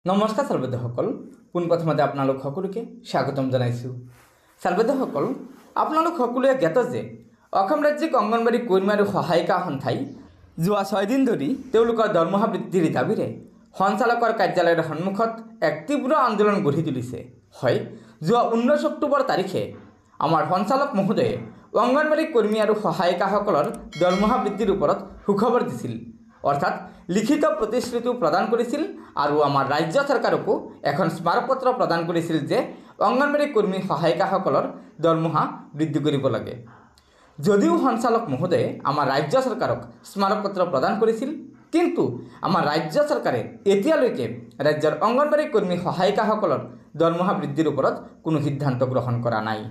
নমস্কাৰ ছালবেদসকল, পোনপ্ৰথমতে আপোনালোক সকলোকে স্বাগতম জনাইছোঁ। ছালবেদসকল, আপোনালোক সকলোৱে জ্ঞাত যে অসম ৰাজ্যিক অংগনবাড়ী কৰ্মী আৰু সহায়িকা সন্থাই যোৱা 6 দিন ধৰি তেওঁলোকৰ দৰমহা বৃদ্ধিৰ দাবীৰে সঞ্চালকৰ কাৰ্যালয়ৰ সন্মুখত এক তীব্ৰ আন্দোলন গঢ়ি তুলিছে। হয়, যোৱা 19 অক্টোবৰ তাৰিখে আমাৰ সঞ্চালক মহোদয়ে অংগনবাড়ী কৰ্মী আৰু সহায়িকাসকলৰ দৰমহা বৃদ্ধিৰ ওপৰত সুখবৰ দিছিল, অৰ্থাৎ লিখিত প্ৰতিশ্ৰুতি প্ৰদান কৰিছিল আৰু আমাৰ ৰাজ্য চৰকাৰকো এখন স্মাৰকপত্ৰ প্ৰদান কৰিছিল যে অংগনবাড়ী কৰ্মী সহায়িকাসকলৰ দৰমহা বৃদ্ধি কৰিব লাগে। যদিও সঞ্চালক মহোদয়ে আমাৰ ৰাজ্য চৰকাৰক স্মাৰকপত্ৰ প্ৰদান কৰিছিল, কিন্তু আমাৰ ৰাজ্য চৰকাৰে এতিয়ালৈকে ৰাজ্যৰ অংগনবাড়ী কৰ্মী সহায়িকাসকলৰ দৰমহা বৃদ্ধিৰ ওপৰত কোনো সিদ্ধান্ত গ্ৰহণ কৰা নাই,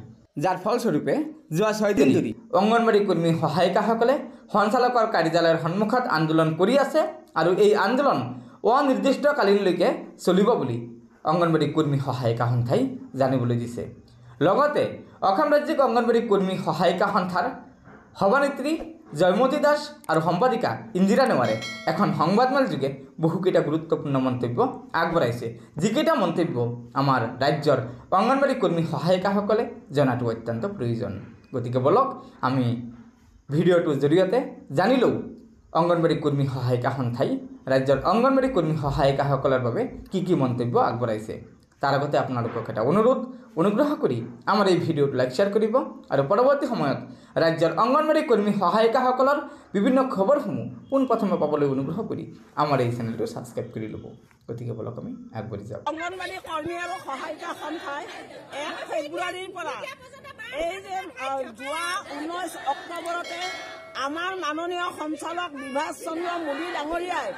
যাৰ ফলস্বৰূপে যোৱা 6 দিন ধৰি অংগনবাড়ী কৰ্মী সহায়িকাসকলে সঞ্চালকৰ কাৰ্যালয়ৰ সন্মুখত আন্দোলন কৰি আছে আৰু এই আন্দোলন অনিৰ্দিষ্টকালীনলৈকে চলিব বুলি অংগনবাড়ী কৰ্মী সহায়িকা সন্থাই জানিবলৈ দিছে। লগতে অসম ৰাজ্যিক অংগনবাড়ী কৰ্মী সহায়িকা সন্থাৰ সভানেত্ৰী জয়মতী দাস আৰু সম্পাদিকা ইন্দিৰা নেৱাৰে এখন সংবাদমেলযোগে বহুকেইটা গুৰুত্বপূৰ্ণ মন্তব্য আগবঢ়াইছে, যিকেইটা মন্তব্য আমাৰ ৰাজ্যৰ অংগনবাড়ী কৰ্মী সহায়িকাসকলে জনাটো অত্যন্ত প্ৰয়োজন। গতিকে বলক আমি ভিডিঅ'টোৰ জৰিয়তে জানি লওঁ অংগনবাড়ী কৰ্মী সহায়িকা সন্থাই ৰাজ্যৰ অংগনবাড়ী কৰ্মী সহায়িকাসকলৰ বাবে কি মন্তব্য আগবঢ়াইছে। তাৰ আগতে আপোনালোকক এটা অনুগ্ৰহ কৰি আমাৰ এই ভিডিঅ'টো লাইক শ্বেয়াৰ কৰিব আৰু পৰৱৰ্তী সময়ত ৰাজ্যৰ অংগনবাড়ী কৰ্মী সহায়িকাসকলৰ বিভিন্ন খবৰসমূহ পোনপ্ৰথমে পাবলৈ অনুগ্ৰহ কৰি আমাৰ এই চেনেলটো ছাবস্ক্ৰাইব কৰি ল'ব। গতিকে বলক আমি আগবাঢ়ি যাওঁ। অংগনবাড়ী কৰ্মী আৰু সহায়িকা সন্থাই 1 ফেব্ৰুৱাৰীৰ পৰা এই যে যোৱা 19 অক্টোবৰতে আমাৰ মাননীয় সঞ্চালক বিভাস চন্দ্ৰ মোদী ডাঙৰীয়াই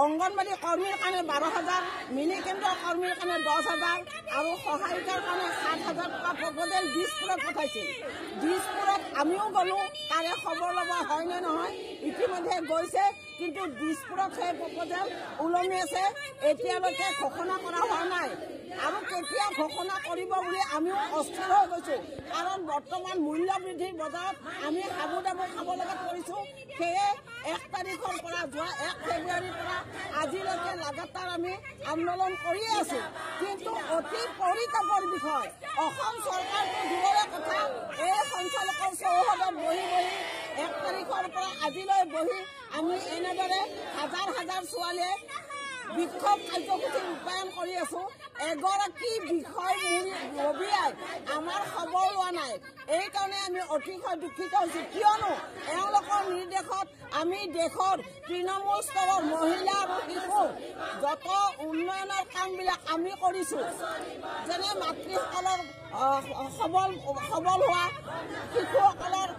অংগনবাড়ী কৰ্মীৰ কাৰণে 12,000, মিনি কেন্দ্ৰৰ কৰ্মীৰ কাৰণে 10,000 আৰু সহায়িকাৰ কাৰণে 7,000 টকা প্ৰপ'জেল দিছপুৰত পঠাইছিল। দিছপুৰত আমিও গ'লোঁ, তাৰে খবৰ ল'ব হয় নে নহয়, ইতিমধ্যে গৈছে, কিন্তু দিছপুৰত সেই প্ৰপ'জেল ওলমি আছে, এতিয়ালৈকে ঘোষণা কৰা হোৱা নাই আৰু কেতিয়া ঘোষণা কৰিব বুলি আমিও অস্থিৰ হৈ গৈছোঁ। কাৰণ বৰ্তমান মূল্য বৃদ্ধিৰ বজাৰত আমি হাবু ডাবু খাব লগা পৰিছোঁ। সেয়ে 1 তাৰিখৰ পৰা যোৱা 1 ফেব্ৰুৱাৰীৰ পৰা আজিলৈকে লাগাতাৰ আমি আন্দোলন কৰিয়ে আছোঁ। কিন্তু অতি পৰিতাপৰ বিষয়, অসম চৰকাৰটো দূৰৰে কথা, এই সঞ্চালকৰ চৌহদত বহি 1 তাৰিখৰ পৰা আজিলৈ বহি আমি এনেদৰে হাজাৰ হাজাৰ ছোৱালীয়ে বিক্ষোভ কাৰ্যসূচী ৰূপায়ণ কৰি আছোঁ। এগৰাকী বিষয়ববীয়াই আমাৰ খবৰ লোৱা নাই, এইকাৰণে আমি অতিশয় দুখিত হৈছোঁ। কিয়নো এওঁলোকৰ নিৰ্দেশত আমি দেশৰ তৃণমূল স্তৰৰ মহিলা আৰু শিশুৰ যত উন্নয়নৰ কামবিলাক আমি কৰিছোঁ, যেনে মাতৃসকলৰ সবল হোৱা, শিশুসকলৰ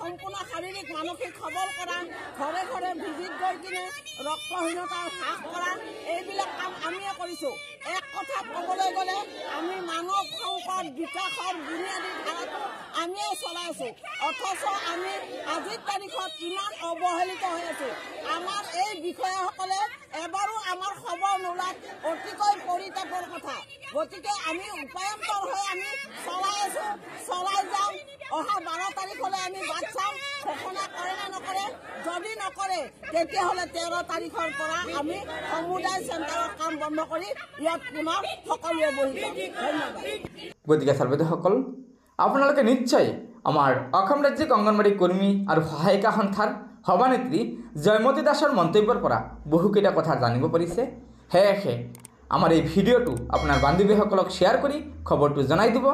সম্পূৰ্ণ শাৰীৰিক মানসিক সবল কৰা, ঘৰে ঘৰে ভিজিট গৈ কিনে ৰক্তহীনতা হ্ৰাস কৰা, এইবিলাক কাম আমিয়ে কৰিছোঁ। এক কথাত ক'বলৈ গ'লে আমি মানৱ সম্পদ বিকাশৰ বুনিয়াদী ধাৰাটো আমিয়ে চলাই আছোঁ, অথচ আমি আজিৰ তাৰিখত ইমান অৱহেলিত হৈ আছোঁ। আমাৰ এই বিষয়াসকলে এবাৰো আমাৰ খবৰ নোলোৱাত অতিকৈ পৰিতাপৰ কথা। গতিকে আমি উপায়ন্তৰ হৈ আমি চলাই আছোঁ, চলাই যাম। অহা 12 তাৰিখলৈ আমি বাট চাম, ঘোষণা কৰে নে নকৰে। যদি নকৰে তেতিয়াহ'লে 13 তাৰিখৰ পৰা আমি সমুদায় চেণ্টাৰৰ কাম বন্ধ কৰি ইয়াত পুনৰ সকলোৱে বহি যাম। ধন্যবাদ। গতিকে ছালবেদসকল, আপোনালোকে নিশ্চয় আমাৰ অসম ৰাজ্যিক অংগনবাড়ী কৰ্মী আৰু সহায়িকা সন্থাৰ সভানেত্ৰী জয়মতী দাসৰ মন্তব্যৰ পৰা বহুকেইটা কথা জানিব পাৰিছে। সেয়েহে আমাৰ এই ভিডিঅ'টো আপোনাৰ বান্ধৱীসকলক শ্বেয়াৰ কৰি খবৰটো জনাই দিব।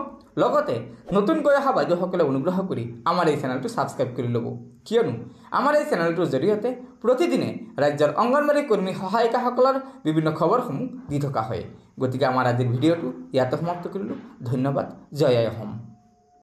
লগতে নতুনকৈ অহা বাইদেউসকলে অনুগ্ৰহ কৰি আমাৰ এই চেনেলটো ছাবস্ক্ৰাইব কৰি ল'ব, কিয়নো আমাৰ এই চেনেলটোৰ জৰিয়তে প্ৰতিদিনে ৰাজ্যৰ অংগনবাড়ী কৰ্মী সহায়িকাসকলৰ বিভিন্ন খবৰসমূহ দি থকা হয়। গতিকে আমাৰ আজিৰ ভিডিঅ'টো ইয়াতে সমাপ্ত কৰিলোঁ। ধন্যবাদ। জয় আই অসম।